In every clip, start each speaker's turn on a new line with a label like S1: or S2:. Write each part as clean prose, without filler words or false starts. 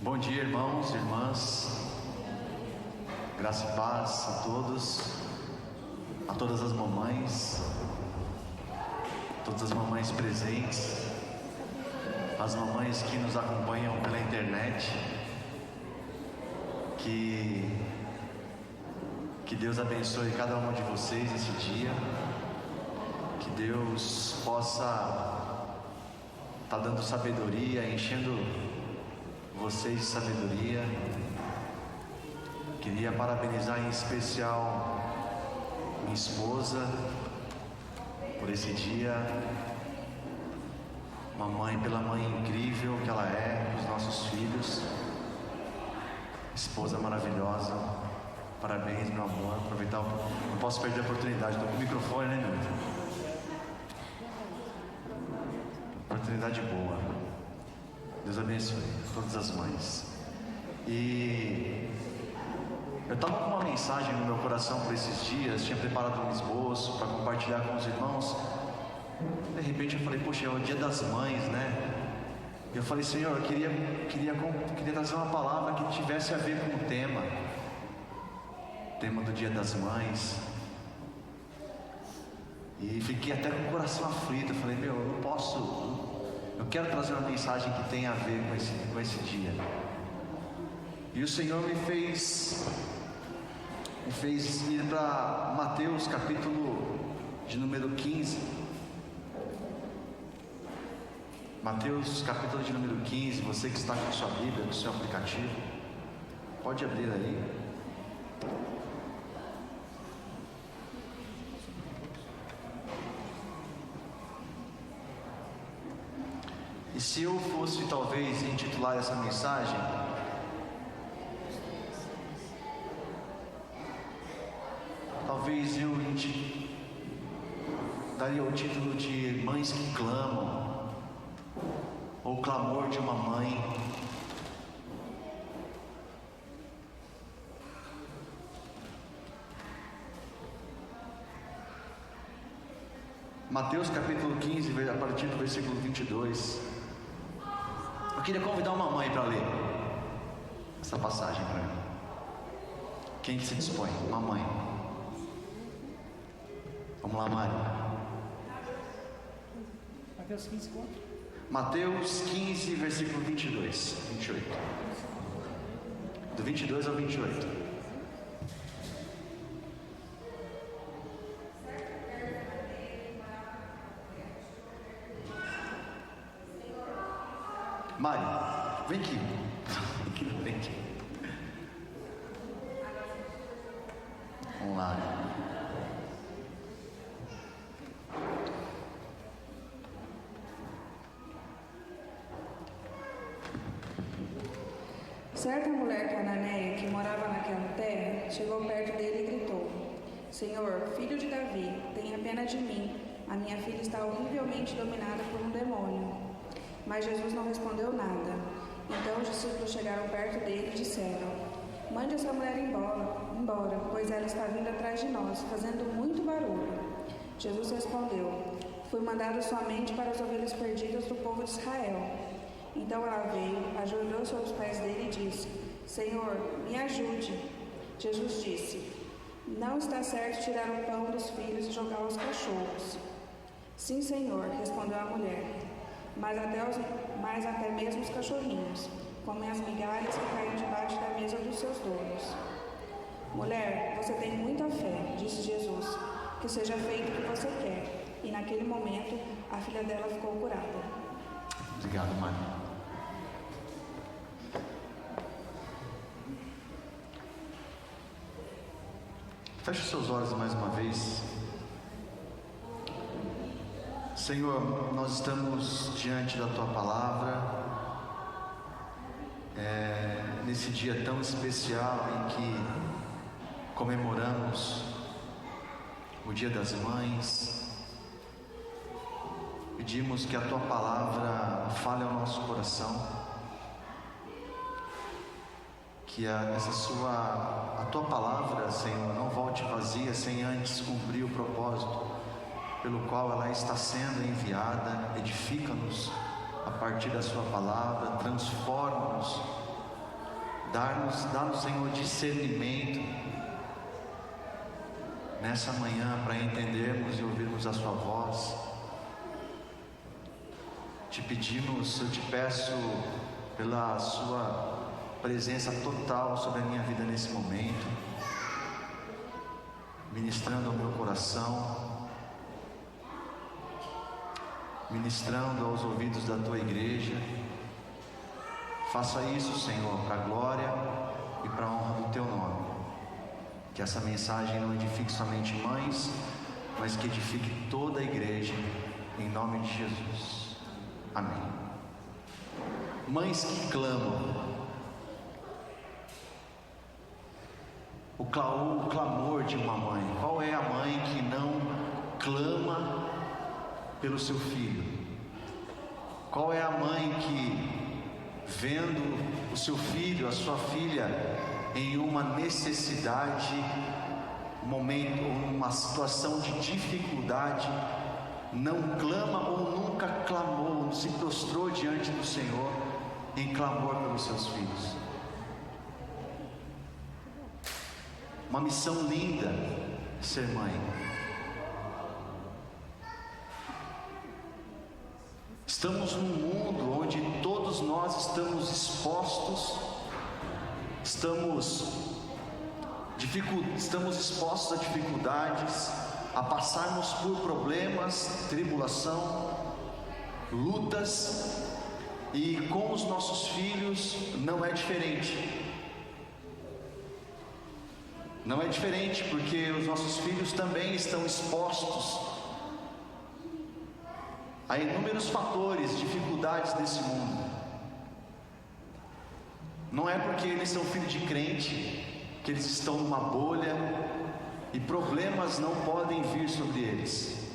S1: Bom dia, irmãos e irmãs, graça e paz a todos, a todas as mamães presentes, as mamães que nos acompanham pela internet. Que Deus abençoe cada uma de vocês esse dia, que Deus possa estar dando sabedoria, enchendo vocês de sabedoria. Queria parabenizar em especial minha esposa por esse dia, pela mãe incrível que ela é para os nossos filhos, esposa maravilhosa. Parabéns, meu amor. Aproveitar, não posso perder a oportunidade, estou com o microfone, né, meu? Oportunidade boa. Deus abençoe todas as mães. E eu estava com uma mensagem no meu coração por esses dias, tinha preparado um esboço para compartilhar com os irmãos. De repente eu falei, poxa, é o dia das mães, né? Eu falei, Senhor, eu queria trazer uma palavra que tivesse a ver com o tema do dia das mães. E fiquei até com o coração aflito. Eu falei, eu quero trazer uma mensagem que tenha a ver com esse dia. E o Senhor me fez ir para Mateus, capítulo de número 15. Mateus, capítulo de número 15. Você que está com sua Bíblia, com o seu aplicativo, pode abrir aí. E se eu fosse talvez intitular essa mensagem, talvez eu daria o título de Mães que Clamam, ou Clamor de uma Mãe. Mateus capítulo 15, a partir do versículo 22. Eu queria convidar uma mãe para ler essa passagem para mim. Quem se dispõe? Uma mãe. Vamos lá, Mari.
S2: Mateus 15, quanto?
S1: Mateus 15, versículo 28. Do 22 ao 28. Mari, vem aqui. Vem aqui. Vamos lá.
S3: Certa mulher cananeia que morava naquela terra chegou perto dele e gritou: Senhor, filho de Davi, tenha pena de mim. A minha filha está horrivelmente dominada por um demônio. Mas Jesus não respondeu nada. Então os discípulos chegaram perto dele e disseram: Mande essa mulher embora, pois ela está vindo atrás de nós, fazendo muito barulho. Jesus respondeu: Fui mandado somente para as ovelhas perdidas do povo de Israel. Então ela veio, ajoelhou-se aos pés dele e disse: Senhor, me ajude. Jesus disse: Não está certo tirar o pão dos filhos e jogá-lo aos cachorros. Sim, Senhor, respondeu a mulher. Mas até mesmo os cachorrinhos comem as migalhas que caem debaixo da mesa dos seus donos. Mulher, você tem muita fé, disse Jesus, que seja feito o que você quer. E naquele momento, a filha dela ficou curada.
S1: Obrigado, Mari. Feche os seus olhos mais uma vez. Senhor, nós estamos diante da Tua Palavra, nesse dia tão especial em que comemoramos o Dia das Mães. Pedimos que a Tua Palavra fale ao nosso coração, que a Tua Palavra, Senhor, não volte vazia sem antes cumprir o propósito pelo qual ela está sendo enviada. Edifica-nos a partir da Sua palavra, transforma-nos Dá-nos, Senhor, discernimento nessa manhã para entendermos e ouvirmos a Sua voz. Te pedimos, eu te peço pela Sua presença total sobre a minha vida nesse momento, ministrando ao meu coração, ministrando aos ouvidos da Tua igreja. Faça isso, Senhor, para a glória e para a honra do Teu nome. Que essa mensagem não edifique somente mães, mas que edifique toda a igreja, em nome de Jesus. Amém. Mães que clamam. O clamor de uma mãe. Qual é a mãe que não clama pelo seu filho? Qual é a mãe que, vendo o seu filho, a sua filha em uma necessidade, momento ou uma situação de dificuldade, não clama ou nunca clamou, se prostrou diante do Senhor em clamor pelos seus filhos? Uma missão linda ser mãe. Estamos num mundo onde todos nós estamos expostos, estamos expostos a dificuldades, a passarmos por problemas, tribulação, lutas, e com os nossos filhos não é diferente. Não é diferente, porque os nossos filhos também estão expostos a inúmeros fatores, dificuldades desse mundo. Não é porque eles são filhos de crente que eles estão numa bolha e problemas não podem vir sobre eles.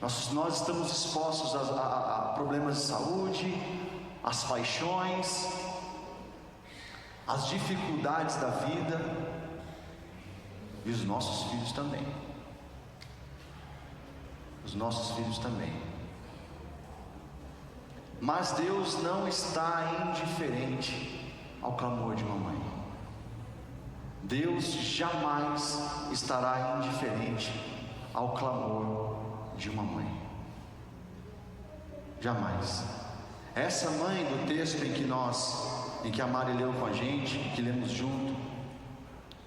S1: Nós estamos expostos a problemas de saúde, às paixões, às dificuldades da vida, e os nossos filhos também. Os nossos filhos também. Mas Deus não está indiferente ao clamor de uma mãe. Deus jamais estará indiferente ao clamor de uma mãe. Jamais. Essa mãe do texto em que a Mari leu com a gente, que lemos junto,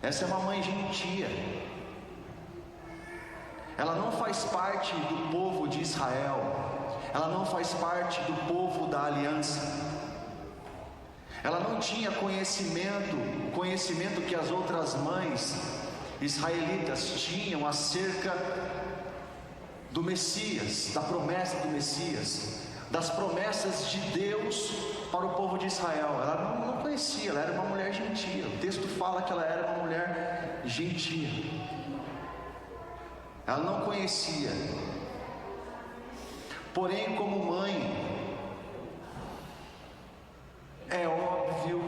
S1: essa é uma mãe gentia. Ela não faz parte do povo de Israel, ela não faz parte do povo da aliança, ela não tinha o conhecimento que as outras mães israelitas tinham acerca do Messias, da promessa do Messias, das promessas de Deus para o povo de Israel. Ela não conhecia, ela era uma mulher gentia. O texto fala que ela era uma mulher gentia. Ela não conhecia. Porém, como mãe, é óbvio,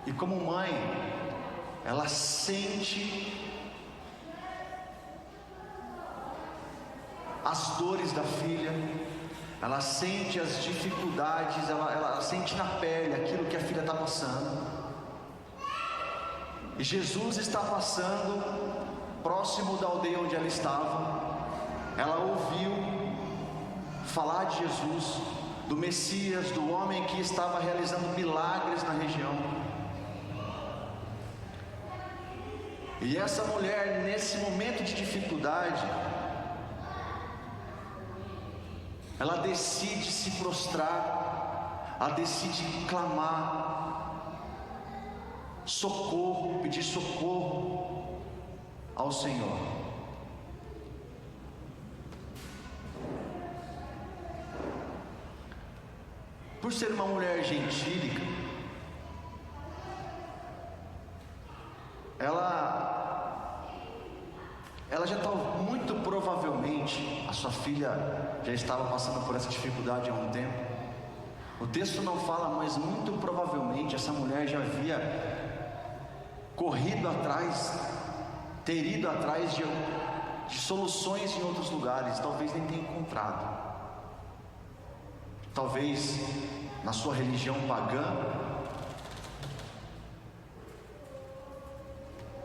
S1: e como mãe, ela sente as dores da filha, ela sente as dificuldades, ela sente na pele aquilo que a filha está passando. E Jesus está passando próximo da aldeia onde ela estava. Ela ouviu falar de Jesus, do Messias, do homem que estava realizando milagres na região. E essa mulher, nesse momento de dificuldade, ela decide se prostrar, ela decide clamar socorro, pedir socorro ao Senhor. Por ser uma mulher gentílica, ela já estava, muito provavelmente, a sua filha já estava passando por essa dificuldade há um tempo. O texto não fala, mas muito provavelmente essa mulher já havia corrido atrás, ter ido atrás de soluções em outros lugares, talvez nem tenha encontrado. talvez na sua religião pagã,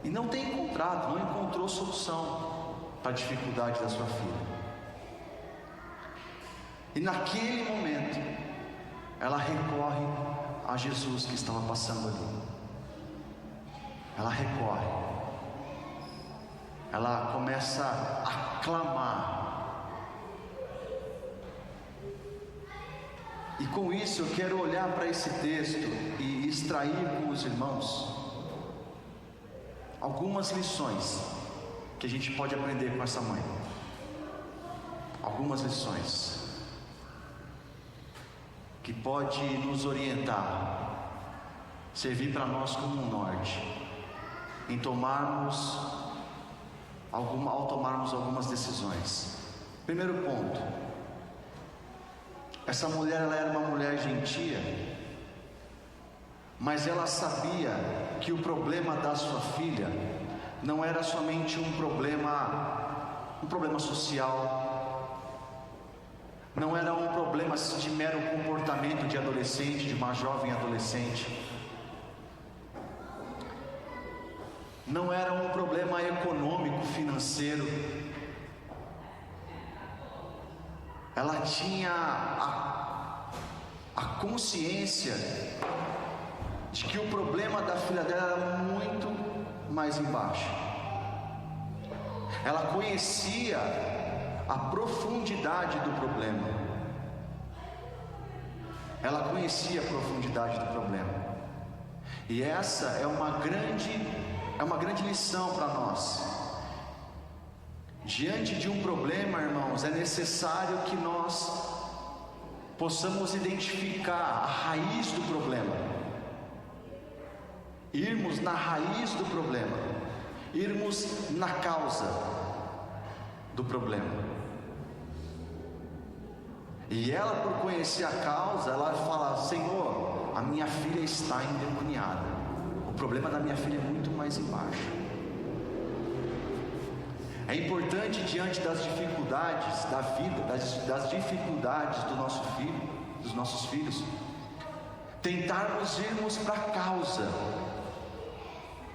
S1: e não encontrou solução para a dificuldade da sua filha. E naquele momento, ela recorre a Jesus que estava passando ali. Ela recorre. Ela começa a clamar. E com isso eu quero olhar para esse texto e extrair com os irmãos algumas lições que a gente pode aprender com essa mãe. Algumas lições que pode nos orientar, servir para nós como um norte em ao tomarmos algumas decisões. Primeiro ponto: essa mulher, ela era uma mulher gentia, mas ela sabia que o problema da sua filha não era somente um problema social, não era um problema de mero comportamento de adolescente, de uma jovem adolescente, não era um problema econômico, financeiro. Ela tinha a consciência de que o problema da filha dela era muito mais embaixo. Ela conhecia a profundidade do problema. Ela conhecia a profundidade do problema. E essa é uma grande lição para nós. Diante de um problema, irmãos, é necessário que nós possamos identificar a raiz do problema, irmos na raiz do problema, irmos na causa do problema. E ela, por conhecer a causa, ela fala: Senhor, a minha filha está endemoniada, o problema da minha filha é muito mais embaixo. É importante, diante das dificuldades da vida, das dificuldades dos nossos filhos, tentarmos irmos para a causa,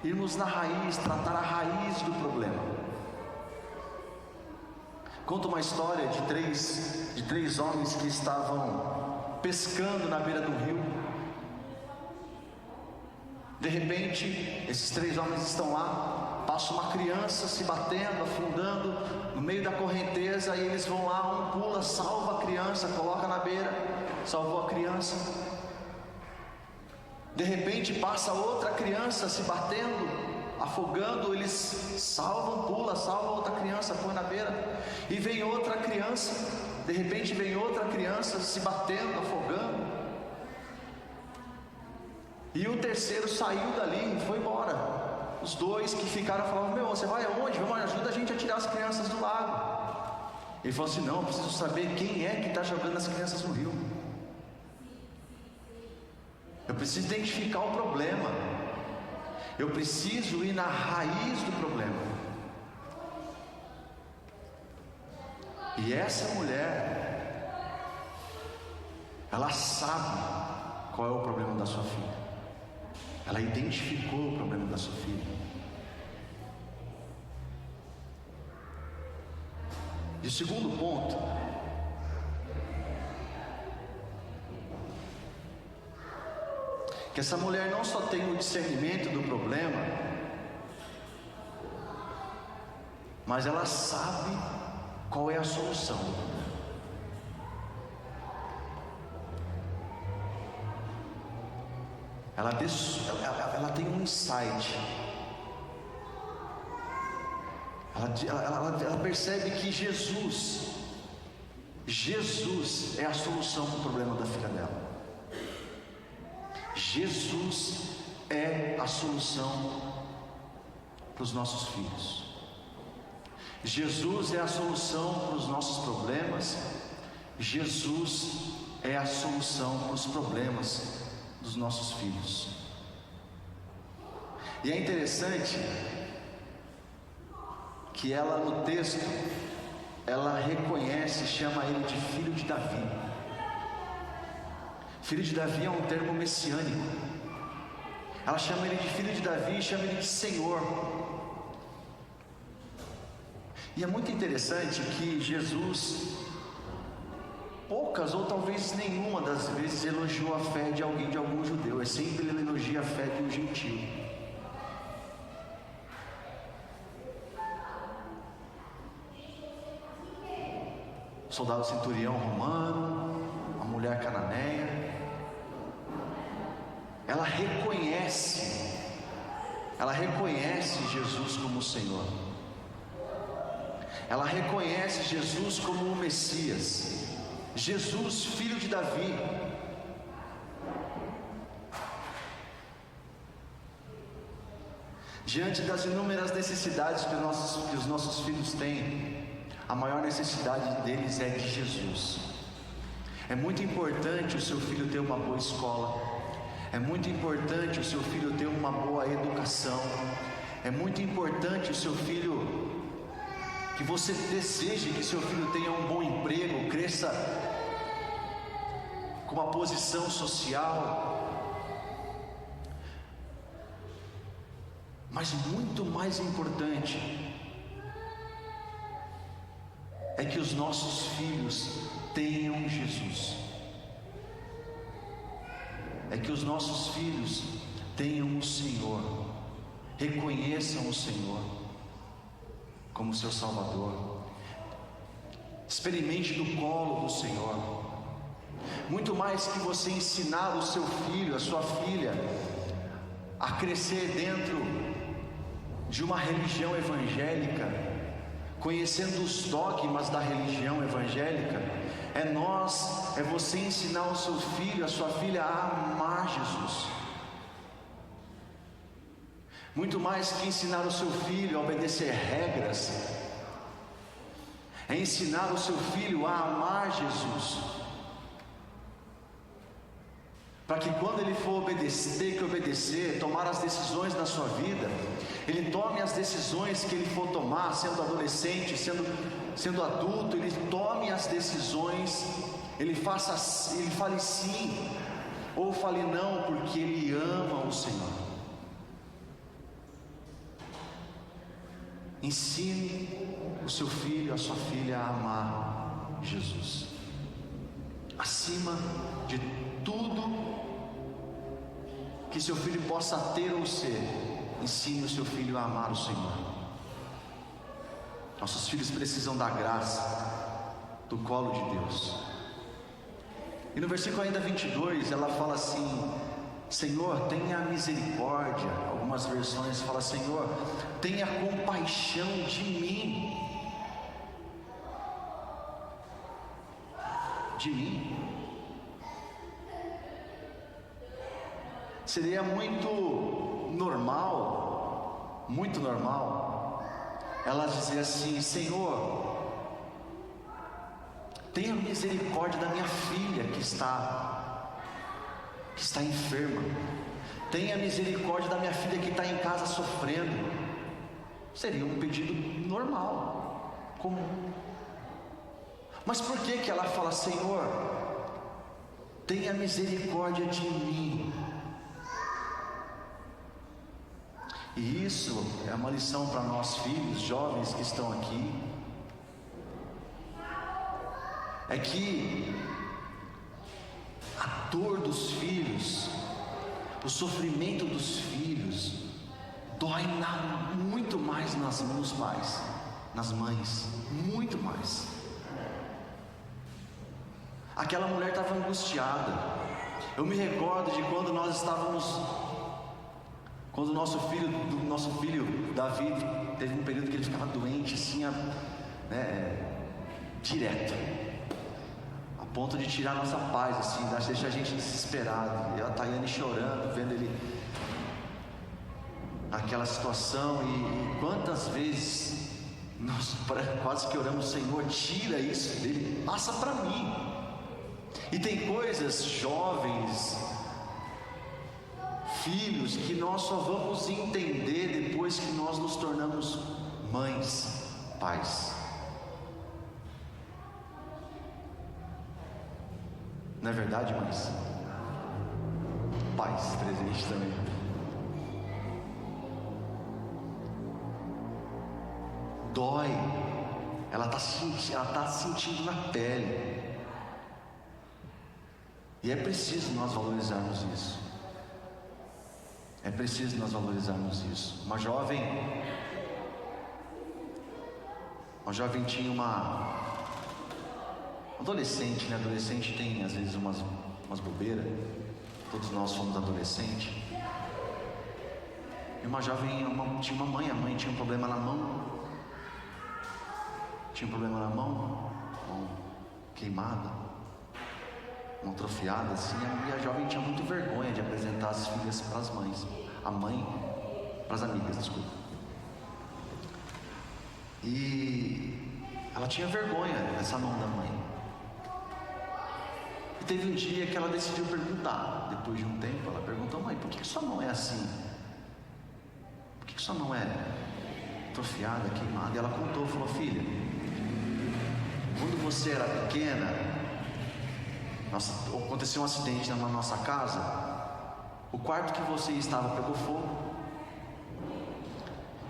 S1: irmos na raiz, tratar a raiz do problema. Conta uma história de três homens que estavam pescando na beira do rio. De repente, esses 3 homens estão lá, passa uma criança se batendo, afundando no meio da correnteza, e eles vão lá, um pula, salva a criança, coloca na beira, salvou a criança. De repente passa outra criança se batendo, afogando, eles salvam, pula, salva outra criança, põe na beira, e vem outra criança, de repente vem outra criança se batendo, afogando, e o terceiro saiu dali e foi embora. Os 2 que ficaram falavam: meu, você vai aonde? Vamos, ajuda a gente a tirar as crianças do lago. Ele falou assim: não, eu preciso saber quem é que está jogando as crianças no rio. Eu preciso identificar o problema. Eu preciso ir na raiz do problema. E essa mulher, ela sabe qual é o problema da sua filha. Ela identificou o problema da sua filha. E o segundo ponto, que essa mulher não só tem o discernimento do problema, mas ela sabe qual é a solução. Ela tem um insight. Ela percebe que Jesus é a solução para o problema da filha dela. Jesus é a solução para os nossos filhos. Jesus é a solução para os nossos problemas. Jesus é a solução para os problemas dos nossos filhos. E é interessante que ela, no texto, ela reconhece, chama ele de filho de Davi. Filho de Davi é um termo messiânico. Ela chama ele de filho de Davi e chama ele de Senhor. E é muito interessante que Jesus, poucas ou talvez nenhuma das vezes, elogiou a fé de alguém, de algum judeu. É sempre ele elogia a fé de um gentio. Soldado centurião romano, a mulher cananeia, ela reconhece Jesus como o Senhor, ela reconhece Jesus como o Messias, Jesus, filho de Davi. Diante das inúmeras necessidades que os nossos filhos têm, a maior necessidade deles é de Jesus. É muito importante o seu filho ter uma boa escola, é muito importante o seu filho ter uma boa educação, é muito importante o seu filho, que você deseje que seu filho tenha um bom emprego, cresça com uma posição social, mas muito mais importante é que os nossos filhos tenham Jesus, é que os nossos filhos tenham o Senhor, reconheçam o Senhor como seu Salvador, experimente do colo do Senhor. Muito mais que você ensinar o seu filho, a sua filha, a crescer dentro de uma religião evangélica, conhecendo os dogmas da religião evangélica, é você ensinar o seu filho, a sua filha a amar Jesus. Muito mais que ensinar o seu filho a obedecer regras, é ensinar o seu filho a amar Jesus, para que quando ele for obedecer, tomar as decisões na sua vida, ele tome as decisões que ele for tomar, sendo adolescente, sendo adulto, ele tome as decisões, ele fale sim, ou fale não, porque ele ama o Senhor. Ensine o seu filho, a sua filha a amar Jesus, acima de tudo que seu filho possa ter ou ser. Ensine o seu filho a amar o Senhor. Nossos filhos precisam da graça, do colo de Deus. E no versículo ainda 22, ela fala assim: Senhor, tenha misericórdia. Algumas versões falam: Senhor, tenha compaixão de mim. De mim. Seria muito normal ela dizer assim: Senhor, tenha misericórdia da minha filha que está enferma, tenha misericórdia da minha filha que está em casa sofrendo. Seria um pedido normal, comum. Mas por que ela fala: Senhor, tenha misericórdia de mim? E isso é uma lição para nós filhos, jovens que estão aqui, é que a dor dos filhos, o sofrimento dos filhos, dói muito mais nos pais, nas mães, muito mais. Aquela mulher estava angustiada. Eu me recordo de quando o nosso filho Davi teve um período que ele ficava doente, assim, direto, a ponto de tirar a nossa paz, assim, deixar a gente desesperado. E a Tayane chorando, vendo ele naquela situação. E quantas vezes nós quase que oramos: Senhor, tira isso dele, passa para mim. E tem coisas, jovens, filhos, que nós só vamos entender depois que nós nos tornamos mães, pais. Não é verdade, mães? pai esse presente também. Dói. Ela tá sentindo na pele. E é preciso nós valorizarmos isso. É preciso nós valorizarmos isso. Uma jovem tinha uma adolescente, né? Adolescente tem às vezes umas bobeiras. Todos nós fomos adolescentes. E uma jovem tinha uma mãe. A mãe tinha um problema na mão. Mão queimada, mão atrofiada assim. E a jovem tinha muito vergonha de apresentar as filhas para as mães. A mãe para as amigas, desculpa. E ela tinha vergonha dessa mão da mãe. E teve um dia que ela decidiu perguntar. Depois de um tempo ela perguntou: mãe, por que sua mão é assim? Por que sua mão é atrofiada, queimada? E ela contou, falou: filha, quando você era pequena, aconteceu um acidente na nossa casa. O quarto que você estava pegou fogo.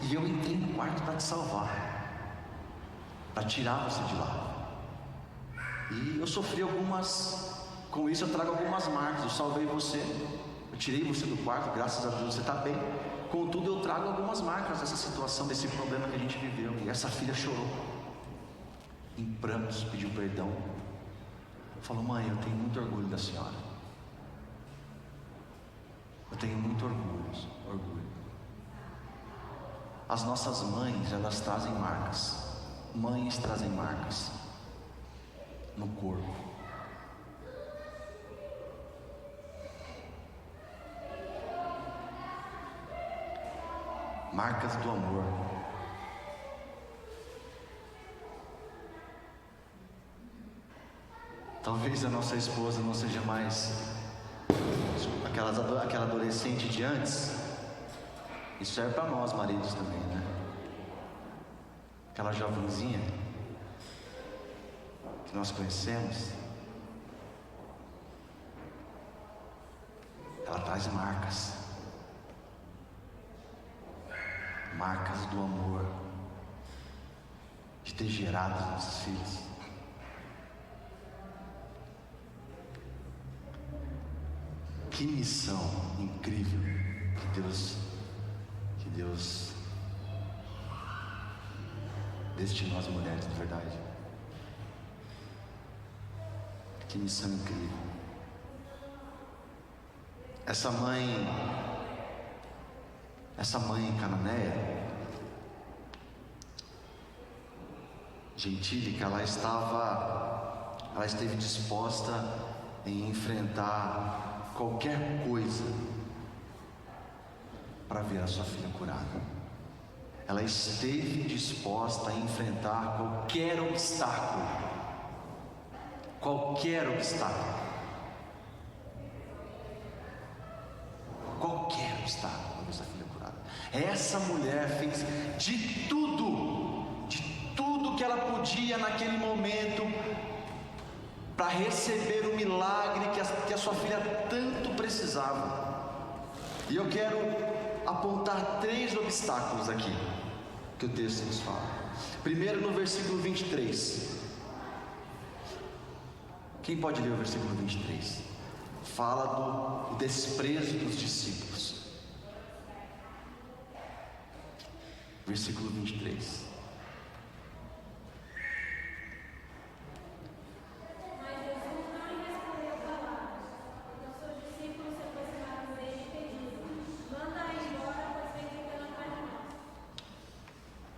S1: E eu entrei no quarto para te salvar, para tirar você de lá. E eu sofri com isso eu trago algumas marcas. Eu salvei você, eu tirei você do quarto, graças a Deus você está bem. Contudo, eu trago algumas marcas dessa situação, desse problema que a gente viveu. E essa filha chorou, em prantos, pediu perdão. Falou: mãe, eu tenho muito orgulho da senhora. Eu tenho muito orgulho. As nossas mães, elas trazem marcas. Mães trazem marcas no corpo. Marcas do amor. Talvez a nossa esposa não seja mais aquela adolescente de antes. Isso serve para nós, maridos, também, né? Aquela jovenzinha que nós conhecemos. Ela traz marcas. Marcas do amor, de ter gerado os nossos filhos. Que missão incrível que Deus destinou às mulheres, de verdade. Que missão incrível. Essa mãe cananeia, gentílica, ela esteve disposta em enfrentar qualquer coisa para ver a sua filha curada. Ela esteve disposta a enfrentar qualquer obstáculo para ver sua filha curada. Essa mulher fez de tudo que ela podia naquele momento para receber o milagre que a sua filha tanto precisava. E eu quero apontar 3 obstáculos aqui que o texto nos fala. Primeiro, no versículo 23. Quem pode ler o versículo 23? Fala do desprezo dos discípulos. Versículo 23.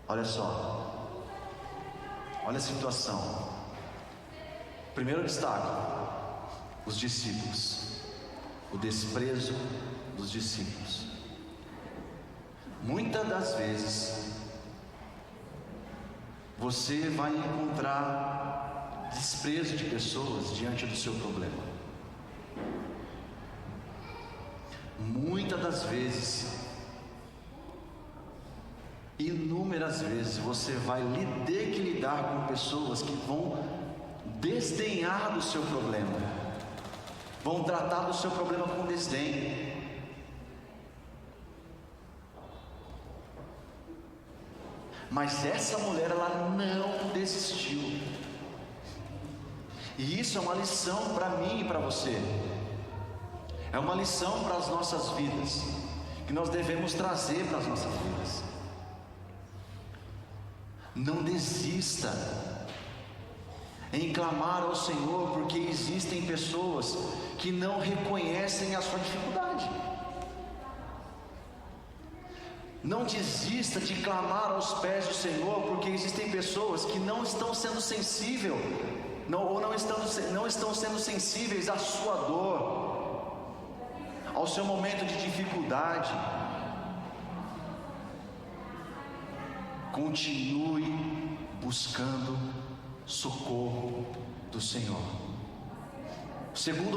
S1: Olha só, olha a situação. Primeiro obstáculo: os discípulos, o desprezo dos discípulos. Muitas das vezes você vai encontrar desprezo de pessoas diante do seu problema. Muitas das vezes, inúmeras vezes, você vai ter que lidar com pessoas que vão desdenhar do seu problema. vão tratar do seu problema com desdém. Mas essa mulher, ela não desistiu. E isso é uma lição para mim e para você. É uma lição para as nossas vidas, que nós devemos trazer para as nossas vidas. Não desista em clamar ao Senhor, porque existem pessoas que não reconhecem a sua dificuldade. Não desista de clamar aos pés do Senhor, porque existem pessoas que não estão sendo sensíveis, não estão sendo sensíveis à sua dor, ao seu momento de dificuldade. Continue buscando socorro do Senhor. O segundo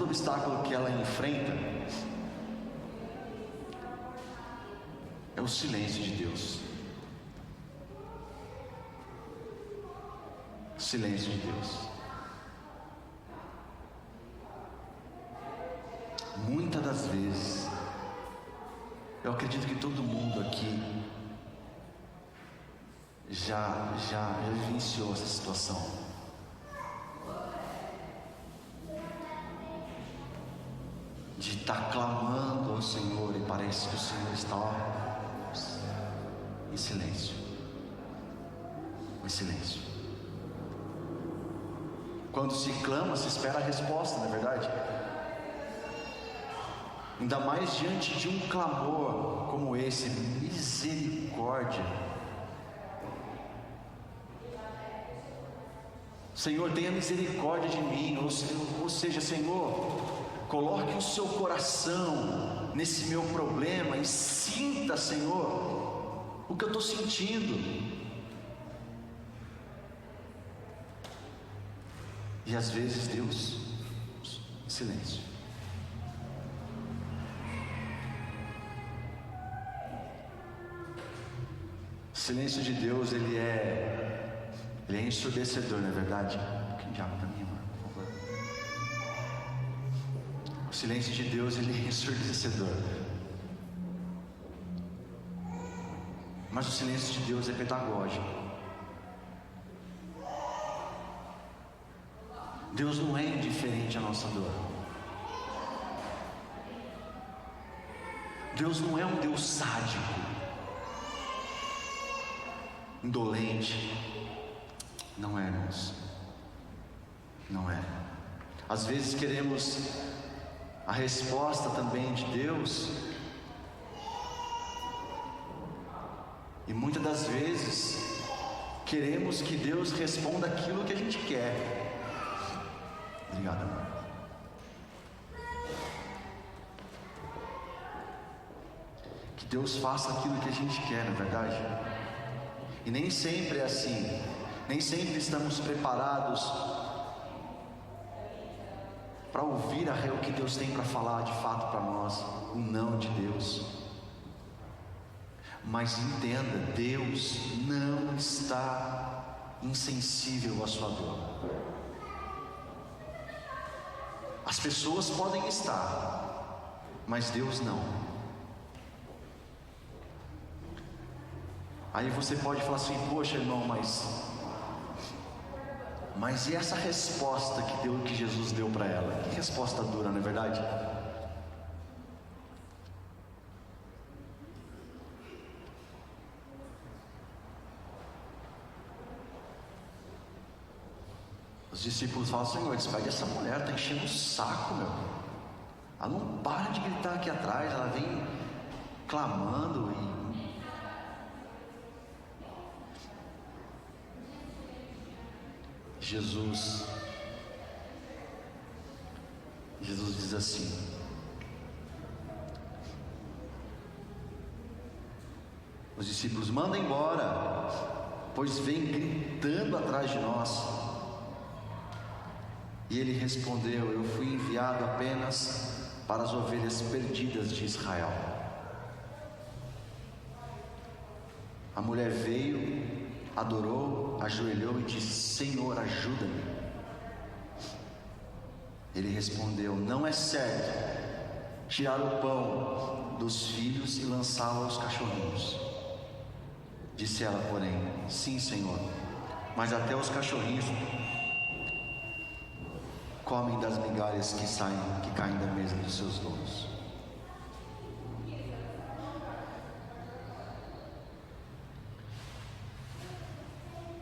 S1: obstáculo que ela enfrenta é o silêncio de Deus. Silêncio de Deus. Muitas das vezes, eu acredito que todo mundo aqui já vivenciou essa situação. De estar clamando ao Senhor e parece que o Senhor está em silêncio. Em silêncio. Quando se clama, se espera a resposta, não é verdade? Ainda mais diante de um clamor como esse, misericórdia. Senhor, tenha misericórdia de mim, ou seja, Senhor, coloque o seu coração nesse meu problema e sinta, Senhor, o que eu estou sentindo. E às vezes Deus, silêncio. O silêncio de Deus, ele é ensurdecedor, não é verdade? Um pouquinho de água para mim, amor, por favor. O silêncio de Deus, ele é ensurdecedor. Mas o silêncio de Deus é pedagógico. Deus não é indiferente à nossa dor. Deus não é um Deus sádico, indolente. Não é, irmãos. Não é. Às vezes queremos a resposta também de Deus, e muitas das vezes queremos que Deus responda aquilo que a gente quer. Obrigado, amor. Que Deus faça aquilo que a gente quer, não é verdade? E nem sempre é assim. Nem sempre estamos preparados para ouvir o que Deus tem para falar de fato para nós, o não de Deus. Mas entenda, Deus não está insensível à sua dor. As pessoas podem estar, mas Deus não. Aí você pode falar assim: poxa, irmão, mas e essa resposta que Jesus deu para ela? Que resposta dura, não é verdade? Os discípulos falam: Senhor, despede essa mulher, está enchendo o saco, meu. Ela não para de gritar aqui atrás, ela vem clamando e... Jesus diz assim: os discípulos, manda embora, pois vem gritando atrás de nós. E ele respondeu: eu fui enviado apenas para as ovelhas perdidas de Israel. A mulher veio, adorou, ajoelhou e disse: Senhor, ajuda-me. Ele respondeu: não é certo tirar o pão dos filhos e lançá-lo aos cachorrinhos. Disse ela, porém: sim, Senhor, mas até os cachorrinhos comem das migalhas que caem da mesa dos seus donos.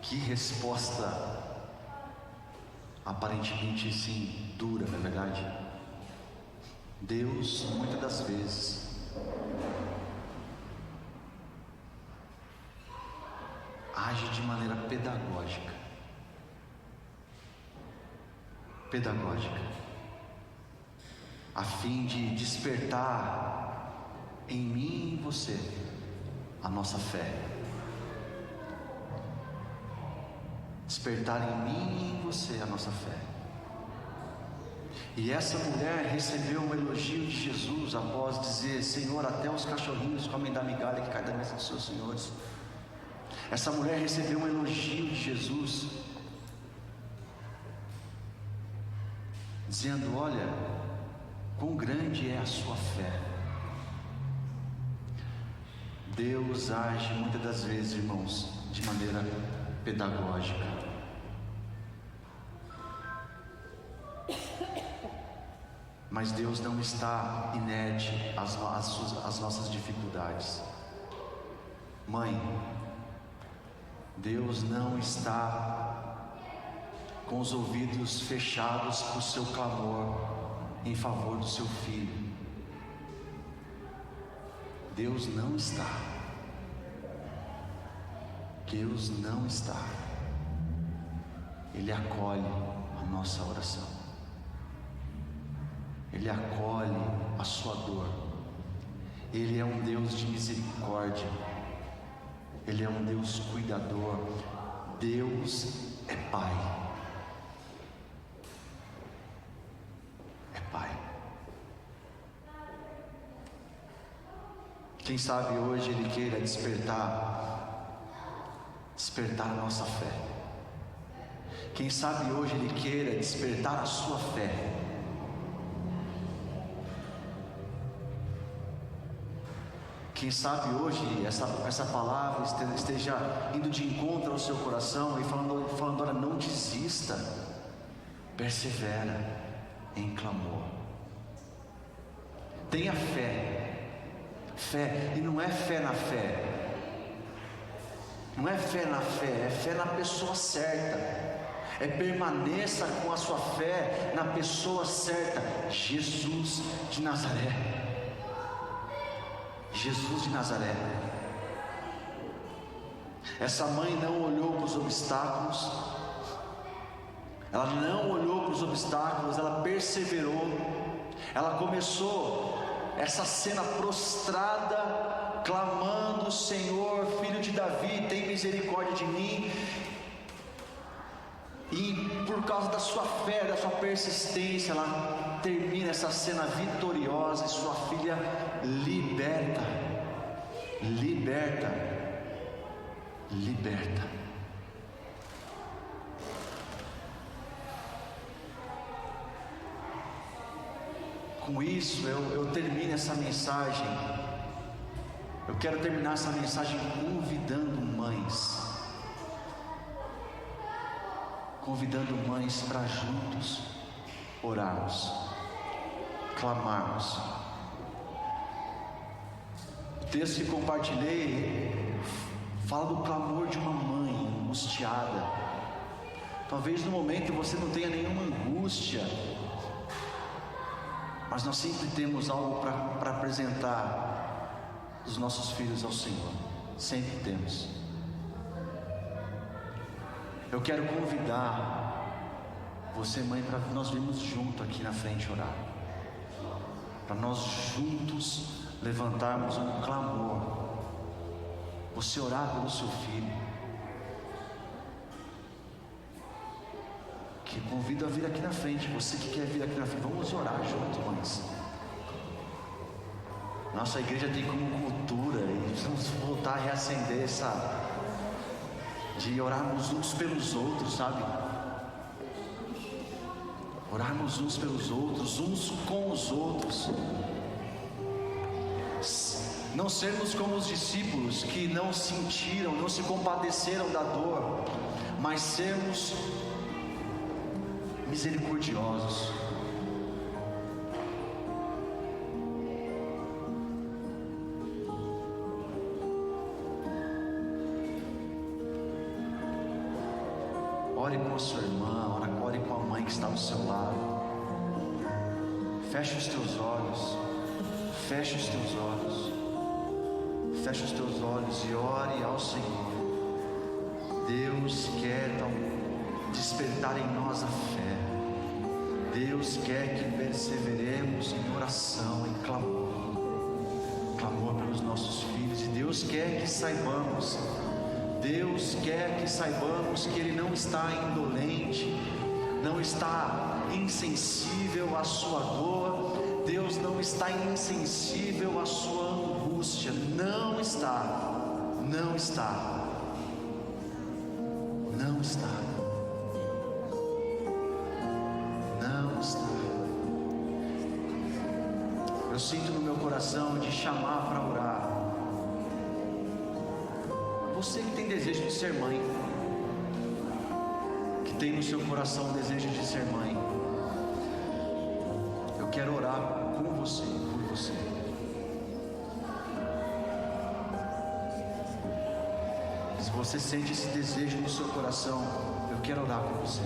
S1: Que resposta aparentemente sim dura, não é verdade? Deus, muitas das vezes, age de maneira pedagógica, a fim de despertar em mim e em você a nossa fé, despertar em mim e em você a nossa fé. E essa mulher recebeu um elogio de Jesus após dizer: Senhor, até os cachorrinhos comem da migalha que cai da mesa dos seus senhores. Essa mulher recebeu um elogio de Jesus, dizendo: olha, quão grande é a sua fé. Deus age muitas das vezes, irmãos, de maneira pedagógica. Mas Deus não está inerte às nossas dificuldades. Mãe, Deus não está com os ouvidos fechados para o seu clamor em favor do seu filho. Deus não está. Deus não está. Ele acolhe a nossa oração. Ele acolhe a sua dor. Ele é um Deus de misericórdia. Ele é um Deus cuidador. Deus é Pai. É Pai. Quem sabe hoje Ele queira despertar a nossa fé. Quem sabe hoje Ele queira despertar a sua fé. Quem sabe hoje essa palavra esteja indo de encontro ao seu coração e falando: olha, não desista, persevera em clamor. Tenha fé, e não é fé na fé, não é fé na fé, é fé na pessoa certa. Permaneça com a sua fé na pessoa certa, Jesus de Nazaré. Jesus de Nazaré. Essa mãe não olhou para os obstáculos, ela não olhou para os obstáculos, ela perseverou. Ela começou essa cena prostrada, clamando: Senhor, filho de Davi, tem misericórdia de mim. E por causa da sua fé, da sua persistência, ela termina essa cena vitoriosa e sua filha liberta. Com isso eu termino essa mensagem. Eu quero terminar essa mensagem convidando mães para juntos orarmos, clamarmos. O texto que compartilhei fala do clamor de uma mãe angustiada. Talvez no momento você não tenha nenhuma angústia, mas nós sempre temos algo para apresentar dos nossos filhos ao Senhor. Sempre temos. Eu quero convidar você, mãe, para nós virmos junto aqui na frente orar, para nós juntos levantarmos um clamor. Você orar pelo seu filho, que convido a vir aqui na frente. Você que quer vir aqui na frente, vamos orar junto, mães. Nossa igreja tem como cultura, e precisamos voltar a reacender essa de orarmos uns pelos outros, sabe? orarmos uns pelos outros, uns com os outros, não sermos como os discípulos que não sentiram, não se compadeceram da dor, mas sermos misericordiosos. Ore com a sua irmã, ore com a mãe que está ao seu lado. Feche os teus olhos, feche os teus olhos, feche os teus olhos e ore ao Senhor. Deus quer despertar em nós a fé. Deus quer que perseveremos em oração, em clamor pelos nossos filhos. E Deus quer que saibamos que Ele não está indolente, não está insensível à sua dor. Deus não está insensível à sua angústia. Não está. Eu sinto no meu coração de chamar para orar. Você que tem desejo de ser mãe, que tem no seu coração o desejo de ser mãe, eu quero orar com você, por você. Se você sente esse desejo no seu coração, eu quero orar com você.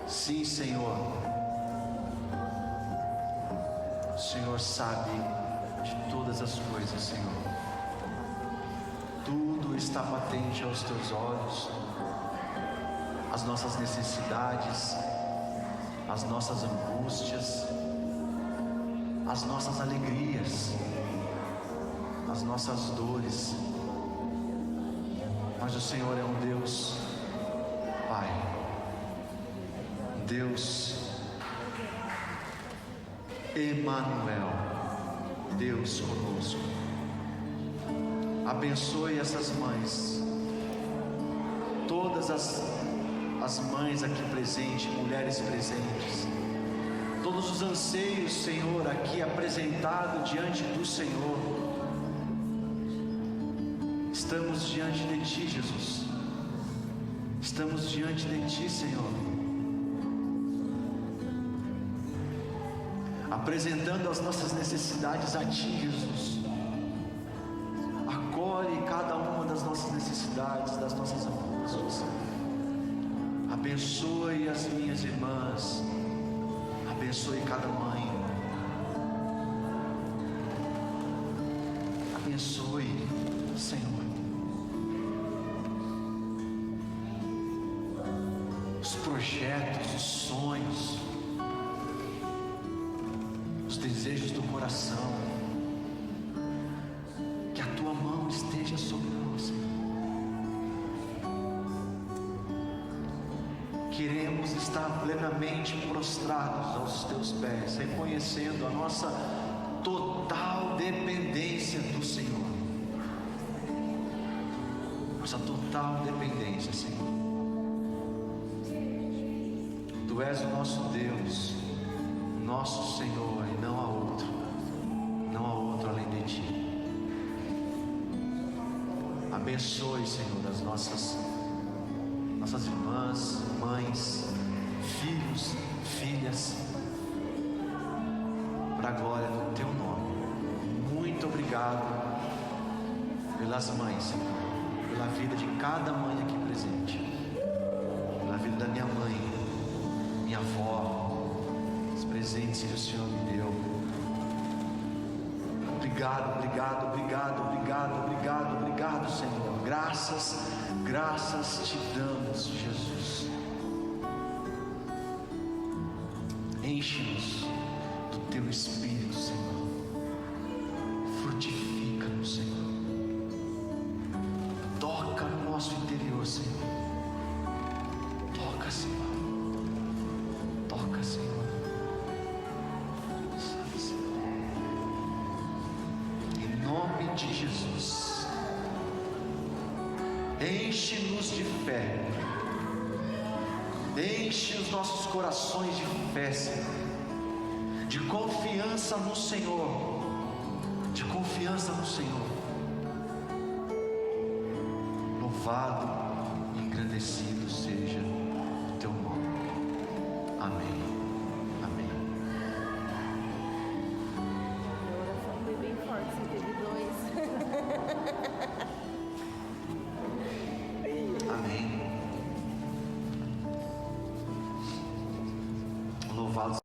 S1: Sim, Senhor. O Senhor sabe de todas as coisas, Senhor. Tudo está patente aos teus olhos. As nossas necessidades, as nossas angústias, as nossas alegrias, as nossas dores. Mas o Senhor é um Deus, Pai, Deus Emanuel, Deus conosco. Abençoe essas mães, todas as mães aqui presentes, mulheres presentes, todos os anseios, Senhor, aqui apresentado diante do Senhor. Estamos diante de Ti, Jesus. Estamos diante de Ti, Senhor, apresentando as nossas necessidades a Ti, Jesus. Acolhe cada uma das nossas necessidades, das nossas angústias. Abençoe as minhas irmãs, abençoe cada mãe, abençoe, Senhor, os projetos, os sonhos, os desejos do coração. Que a Tua mão esteja sobre nós, Senhor. Queremos estar plenamente prostrados aos Teus pés, reconhecendo a nossa total dependência do Senhor. Nossa total dependência, Senhor. Tu és o nosso Deus, nosso Senhor, e não há outro além de Ti. Abençoe, Senhor, as nossas irmãs, mães, filhos, filhas, para a glória do Teu nome. Muito obrigado pelas mães, Senhor, pela vida de cada mãe aqui presente, pela vida da minha mãe, minha avó, os presentes que o Senhor me deu. Obrigado, Senhor. Graças te damos, Jesus. Enche-nos do Teu Espírito, Senhor. Frutifica-nos, Senhor. Toca no nosso interior, Senhor. Toca, Senhor. Toca, Senhor. Sabe, Senhor. Em nome de Jesus. Enche-nos de fé. Enche os nossos corações de fé, Senhor, de confiança no Senhor, de confiança no Senhor. Louvado e engrandecido seja o teu nome. Amém. Amém.
S2: A oração foi bem forte, você teve dois.
S1: Amém. Louvado